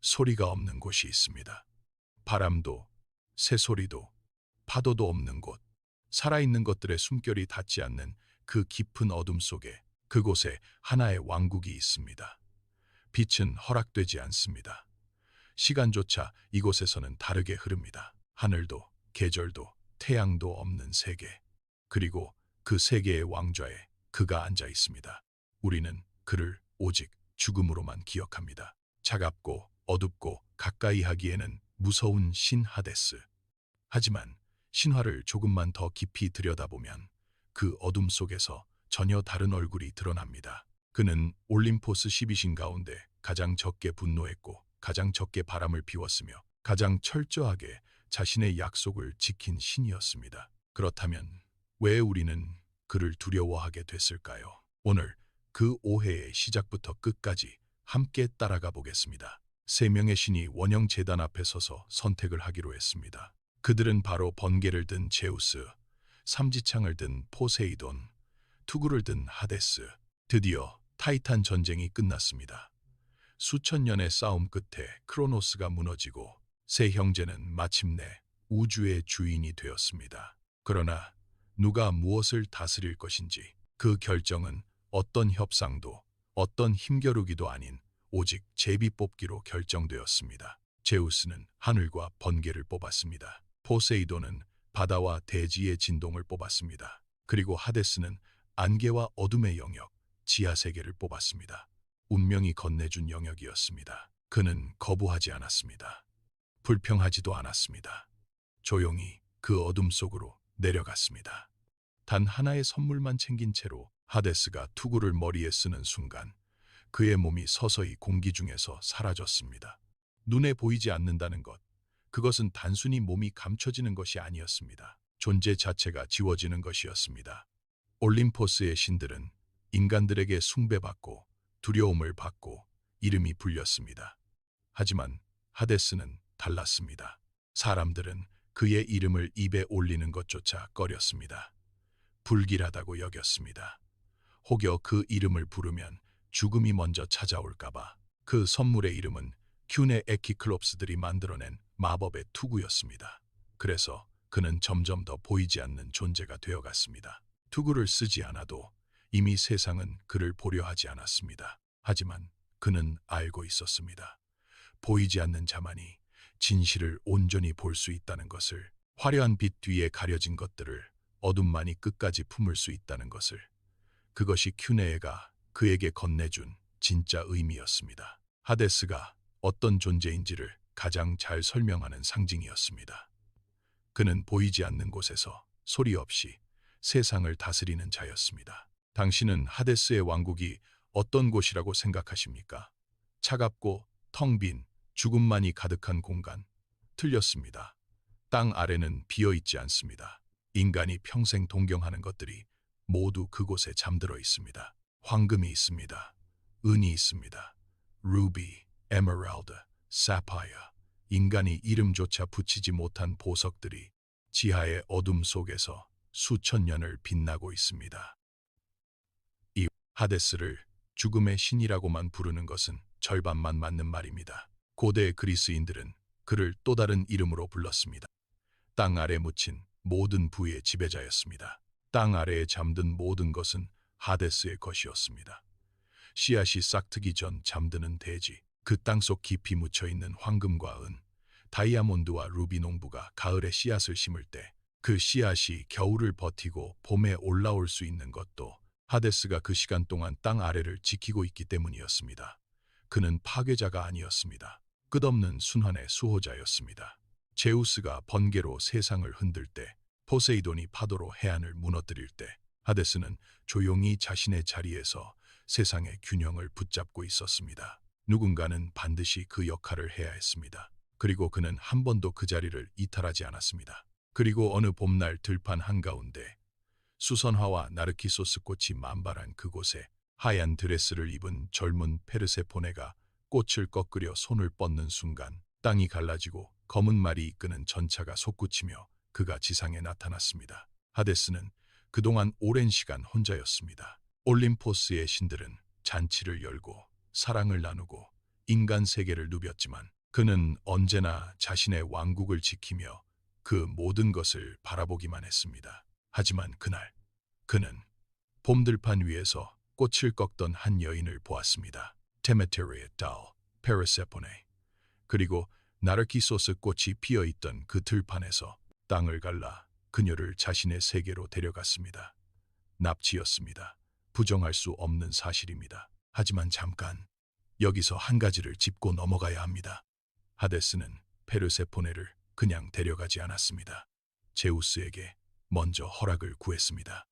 소리가 없는 곳이 있습니다. 바람도, 새소리도, 파도도 없는 곳, 살아있는 것들의 숨결이 닿지 않는 그 깊은 어둠 속에 그곳에 하나의 왕국이 있습니다. 빛은 허락되지 않습니다. 시간조차 이곳에서는 다르게 흐릅니다. 하늘도, 계절도, 태양도 없는 세계. 그리고 그 세계의 왕좌에 그가 앉아 있습니다. 우리는 그를 오직 죽음으로만 기억합니다. 차갑고 어둡고 가까이 하기에는 무서운 신 하데스. 하지만 신화를 조금만 더 깊이 들여다보면 그 어둠 속에서 전혀 다른 얼굴이 드러납니다. 그는 올림포스 12신 가운데 가장 적게 분노했고 가장 적게 바람을 피웠으며 가장 철저하게 자신의 약속을 지킨 신이었습니다. 그렇다면 왜 우리는 그를 두려워하게 됐을까요? 오늘 그 오해의 시작부터 끝까지 함께 따라가 보겠습니다. 세 명의 신이 원형 제단 앞에 서서 선택을 하기로 했습니다. 그들은 바로 번개를 든 제우스, 삼지창을 든 포세이돈, 투구를 든 하데스. 드디어 타이탄 전쟁이 끝났습니다. 수천 년의 싸움 끝에 크로노스가 무너지고 세 형제는 마침내 우주의 주인이 되었습니다. 그러나 누가 무엇을 다스릴 것인지 그 결정은 어떤 협상도 어떤 힘겨루기도 아닌 오직 제비뽑기로 결정되었습니다. 제우스는 하늘과 번개를 뽑았습니다. 포세이돈은 바다와 대지의 진동을 뽑았습니다. 그리고 하데스는 안개와 어둠의 영역, 지하세계를 뽑았습니다. 운명이 건네준 영역이었습니다. 그는 거부하지 않았습니다. 불평하지도 않았습니다. 조용히 그 어둠 속으로 내려갔습니다. 단 하나의 선물만 챙긴 채로 하데스가 투구를 머리에 쓰는 순간 그의 몸이 서서히 공기 중에서 사라졌습니다. 눈에 보이지 않는다는 것, 그것은 단순히 몸이 감춰지는 것이 아니었습니다. 존재 자체가 지워지는 것이었습니다. 올림포스의 신들은 인간들에게 숭배받고 두려움을 받고 이름이 불렸습니다. 하지만 하데스는 달랐습니다. 사람들은 그의 이름을 입에 올리는 것조차 꺼렸습니다. 불길하다고 여겼습니다. 혹여 그 이름을 부르면 죽음이 먼저 찾아올까봐. 그 선물의 이름은 큐네 에키클롭스들이 만들어낸 마법의 투구였습니다. 그래서 그는 점점 더 보이지 않는 존재가 되어갔습니다. 투구를 쓰지 않아도 이미 세상은 그를 보려 하지 않았습니다. 하지만 그는 알고 있었습니다. 보이지 않는 자만이 진실을 온전히 볼 수 있다는 것을, 화려한 빛 뒤에 가려진 것들을 어둠만이 끝까지 품을 수 있다는 것을. 그것이 큐네에가 그에게 건네준 진짜 의미였습니다. 하데스가 어떤 존재인지를 가장 잘 설명하는 상징이었습니다. 그는 보이지 않는 곳에서 소리 없이 세상을 다스리는 자였습니다. 당신은 하데스의 왕국이 어떤 곳이라고 생각하십니까? 차갑고 텅 빈 죽음만이 가득한 공간. 틀렸습니다. 땅 아래는 비어있지 않습니다. 인간이 평생 동경하는 것들이 모두 그곳에 잠들어 있습니다. 황금이 있습니다. 은이 있습니다. 루비, 에메랄드, 사파이어, 인간이 이름조차 붙이지 못한 보석들이 지하의 어둠 속에서 수천 년을 빛나고 있습니다. 이 하데스를 죽음의 신이라고만 부르는 것은 절반만 맞는 말입니다. 고대 그리스인들은 그를 또 다른 이름으로 불렀습니다. 땅 아래 묻힌 모든 부의 지배자였습니다. 땅 아래에 잠든 모든 것은 하데스의 것이었습니다. 씨앗이 싹트기 전 잠드는 대지, 그 땅속 깊이 묻혀있는 황금과 은, 다이아몬드와 루비 농부가 가을에 씨앗을 심을 때 그 씨앗이 겨울을 버티고 봄에 올라올 수 있는 것도 하데스가 그 시간 동안 땅 아래를 지키고 있기 때문이었습니다. 그는 파괴자가 아니었습니다. 끝없는 순환의 수호자였습니다. 제우스가 번개로 세상을 흔들 때, 포세이돈이 파도로 해안을 무너뜨릴 때, 하데스는 조용히 자신의 자리에서 세상의 균형을 붙잡고 있었습니다. 누군가는 반드시 그 역할을 해야 했습니다. 그리고 그는 한 번도 그 자리를 이탈하지 않았습니다. 그리고 어느 봄날 들판 한가운데 수선화와 나르키소스 꽃이 만발한 그곳에 하얀 드레스를 입은 젊은 페르세포네가 꽃을 꺾으려 손을 뻗는 순간 땅이 갈라지고 검은 말이 이끄는 전차가 솟구치며 그가 지상에 나타났습니다. 하데스는 그동안 오랜 시간 혼자였습니다. 올림포스의 신들은 잔치를 열고 사랑을 나누고 인간 세계를 누볐지만 그는 언제나 자신의 왕국을 지키며 그 모든 것을 바라보기만 했습니다. 하지만 그날 그는 봄들판 위에서 꽃을 꺾던 한 여인을 보았습니다. 데메테르의 딸 페르세포네. 그리고 나르키소스 꽃이 피어있던 그 들판에서 땅을 갈라 그녀를 자신의 세계로 데려갔습니다. 납치였습니다. 부정할 수 없는 사실입니다. 하지만 잠깐, 여기서 한 가지를 짚고 넘어가야 합니다. 하데스는 페르세포네를 그냥 데려가지 않았습니다. 제우스에게 먼저 허락을 구했습니다.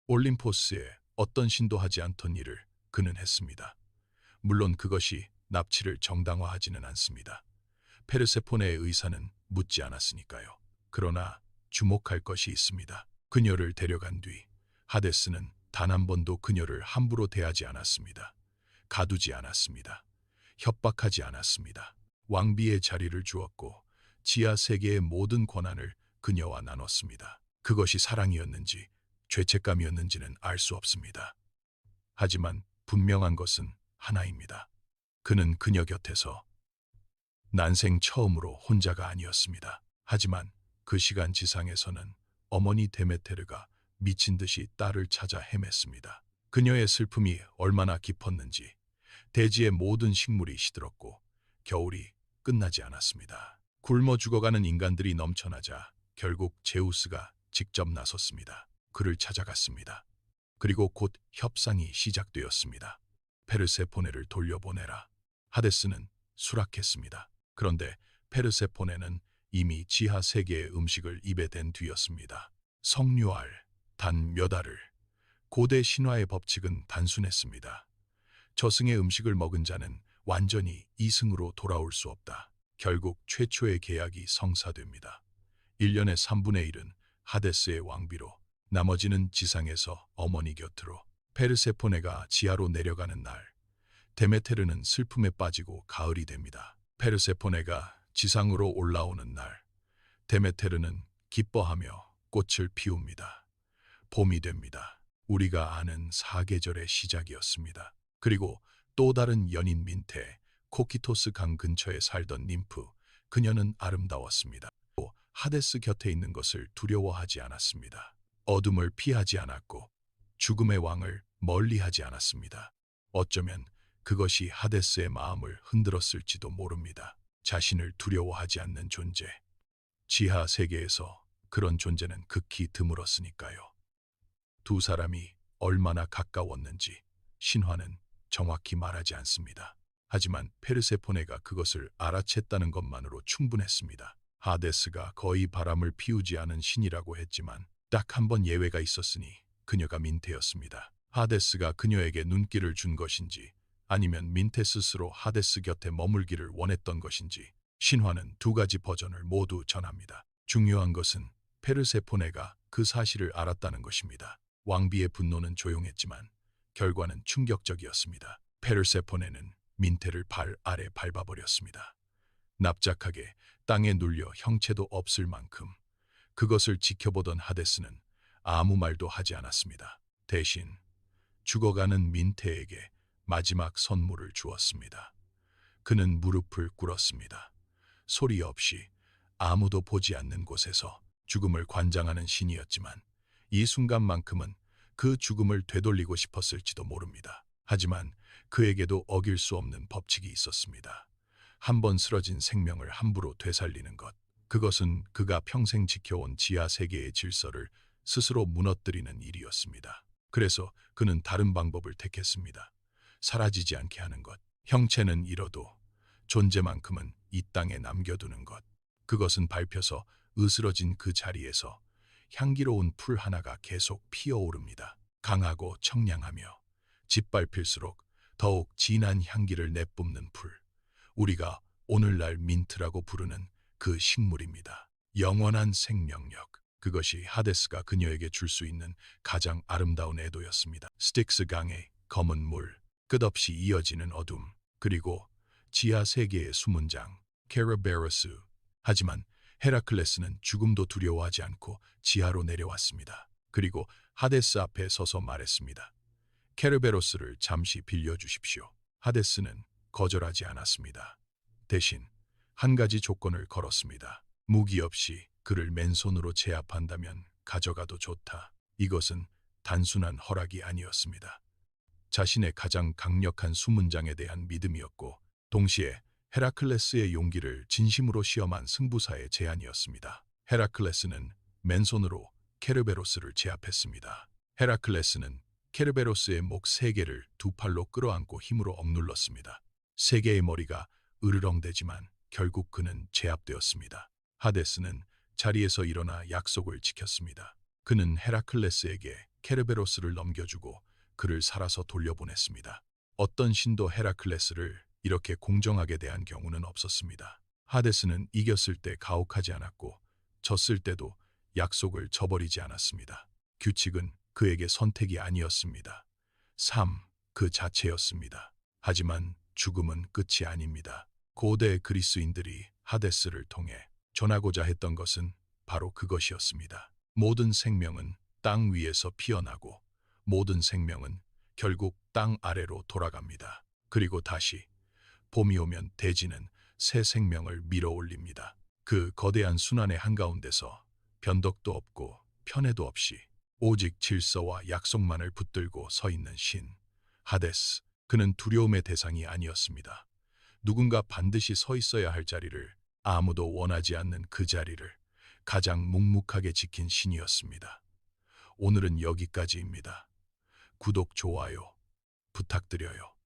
올림포스에 어떤 신도 하지 않던 일을 그는 했습니다. 물론 그것이 납치를 정당화하지는 않습니다. 페르세포네의 의사는 묻지 않았으니까요. 그러나 주목할 것이 있습니다. 그녀를 데려간 뒤 하데스는 단 한 번도 그녀를 함부로 대하지 않았습니다. 가두지 않았습니다. 협박하지 않았습니다. 왕비의 자리를 주었고 지하 세계의 모든 권한을 그녀와 나눴습니다. 그것이 사랑이었는지 죄책감이었는지는 알 수 없습니다. 하지만 분명한 것은 하나입니다. 그는 그녀 곁에서 난생 처음으로 혼자가 아니었습니다. 하지만 그 시간 지상에서는 어머니 데메테르가 미친 듯이 딸을 찾아 헤맸습니다. 그녀의 슬픔이 얼마나 깊었는지 대지의 모든 식물이 시들었고 겨울이 끝나지 않았습니다. 굶어 죽어가는 인간들이 넘쳐나자 결국 제우스가 직접 나섰습니다. 그를 찾아갔습니다. 그리고 곧 협상이 시작되었습니다. 페르세포네를 돌려보내라. 하데스는 수락했습니다. 그런데 페르세포네는 이미 지하 세계의 음식을 입에 댄 뒤였습니다. 석류알, 단 몇 알을. 고대 신화의 법칙은 단순했습니다. 저승의 음식을 먹은 자는 완전히 이승으로 돌아올 수 없다. 결국 최초의 계약이 성사됩니다. 1년의 3분의 1은 하데스의 왕비로, 나머지는 지상에서 어머니 곁으로. 페르세포네가 지하로 내려가는 날, 데메테르는 슬픔에 빠지고 가을이 됩니다. 페르세포네가 지상으로 올라오는 날, 데메테르는 기뻐하며 꽃을 피웁니다. 봄이 됩니다. 우리가 아는 사계절의 시작이었습니다. 그리고 또 다른 연인 민테, 코키토스 강 근처에 살던 님프, 그녀는 아름다웠습니다. 또 하데스 곁에 있는 것을 두려워하지 않았습니다. 어둠을 피하지 않았고 죽음의 왕을 멀리하지 않았습니다. 어쩌면 그것이 하데스의 마음을 흔들었을지도 모릅니다. 자신을 두려워하지 않는 존재. 지하 세계에서 그런 존재는 극히 드물었으니까요. 두 사람이 얼마나 가까웠는지 신화는 정확히 말하지 않습니다. 하지만 페르세포네가 그것을 알아챘다는 것만으로 충분했습니다. 하데스가 거의 바람을 피우지 않은 신이라고 했지만 딱 한 번 예외가 있었으니 그녀가 민테였습니다. 하데스가 그녀에게 눈길을 준 것인지 아니면 민테 스스로 하데스 곁에 머물기를 원했던 것인지 신화는 두 가지 버전을 모두 전합니다. 중요한 것은 페르세포네가 그 사실을 알았다는 것입니다. 왕비의 분노는 조용했지만 결과는 충격적이었습니다. 페르세포네는 민테를 발 아래 밟아버렸습니다. 납작하게 땅에 눌려 형체도 없을 만큼. 그것을 지켜보던 하데스는 아무 말도 하지 않았습니다. 대신 죽어가는 민테에게 마지막 선물을 주었습니다. 그는 무릎을 꿇었습니다. 소리 없이 아무도 보지 않는 곳에서 죽음을 관장하는 신이었지만 이 순간만큼은 그 죽음을 되돌리고 싶었을지도 모릅니다. 하지만 그에게도 어길 수 없는 법칙이 있었습니다. 한 번 쓰러진 생명을 함부로 되살리는 것. 그것은 그가 평생 지켜온 지하 세계의 질서를 스스로 무너뜨리는 일이었습니다. 그래서 그는 다른 방법을 택했습니다. 사라지지 않게 하는 것. 형체는 잃어도 존재만큼은 이 땅에 남겨두는 것. 그것은 밟혀서 으스러진 그 자리에서 향기로운 풀 하나가 계속 피어오릅니다. 강하고 청량하며 짓밟힐수록 더욱 진한 향기를 내뿜는 풀. 우리가 오늘날 민트라고 부르는 그 식물입니다. 영원한 생명력. 그것이 하데스가 그녀에게 줄 수 있는 가장 아름다운 애도였습니다. 스틱스 강의 검은 물, 끝없이 이어지는 어둠, 그리고 지하 세계의 숨은 장, 케르베로스. 하지만 헤라클레스는 죽음도 두려워하지 않고 지하로 내려왔습니다. 그리고 하데스 앞에 서서 말했습니다. 케르베로스를 잠시 빌려주십시오. 하데스는 거절하지 않았습니다. 대신 한 가지 조건을 걸었습니다. 무기 없이 그를 맨손으로 제압한다면 가져가도 좋다. 이것은 단순한 허락이 아니었습니다. 자신의 가장 강력한 수문장에 대한 믿음이었고 동시에 헤라클레스의 용기를 진심으로 시험한 승부사의 제안이었습니다. 헤라클레스는 맨손으로 케르베로스를 제압했습니다. 헤라클레스는 케르베로스의 목 3개를 두 팔로 끌어안고 힘으로 억눌렀습니다. 3개의 머리가 으르렁대지만 결국 그는 제압되었습니다. 하데스는 자리에서 일어나 약속을 지켰습니다. 그는 헤라클레스에게 케르베로스를 넘겨주고 그를 살아서 돌려보냈습니다. 어떤 신도 헤라클레스를 이렇게 공정하게 대한 경우는 없었습니다. 하데스는 이겼을 때 가혹하지 않았고 졌을 때도 약속을 저버리지 않았습니다. 규칙은 그에게 선택이 아니었습니다. 삶 그 자체였습니다. 하지만 죽음은 끝이 아닙니다. 고대 그리스인들이 하데스를 통해 전하고자 했던 것은 바로 그것이었습니다. 모든 생명은 땅 위에서 피어나고 모든 생명은 결국 땅 아래로 돌아갑니다. 그리고 다시 봄이 오면 대지는 새 생명을 밀어올립니다. 그 거대한 순환의 한가운데서 변덕도 없고 편애도 없이 오직 질서와 약속만을 붙들고 서 있는 신 하데스. 그는 두려움의 대상이 아니었습니다. 누군가 반드시 서 있어야 할 자리를, 아무도 원하지 않는 그 자리를 가장 묵묵하게 지킨 신이었습니다. 오늘은 여기까지입니다. 구독, 좋아요 부탁드려요.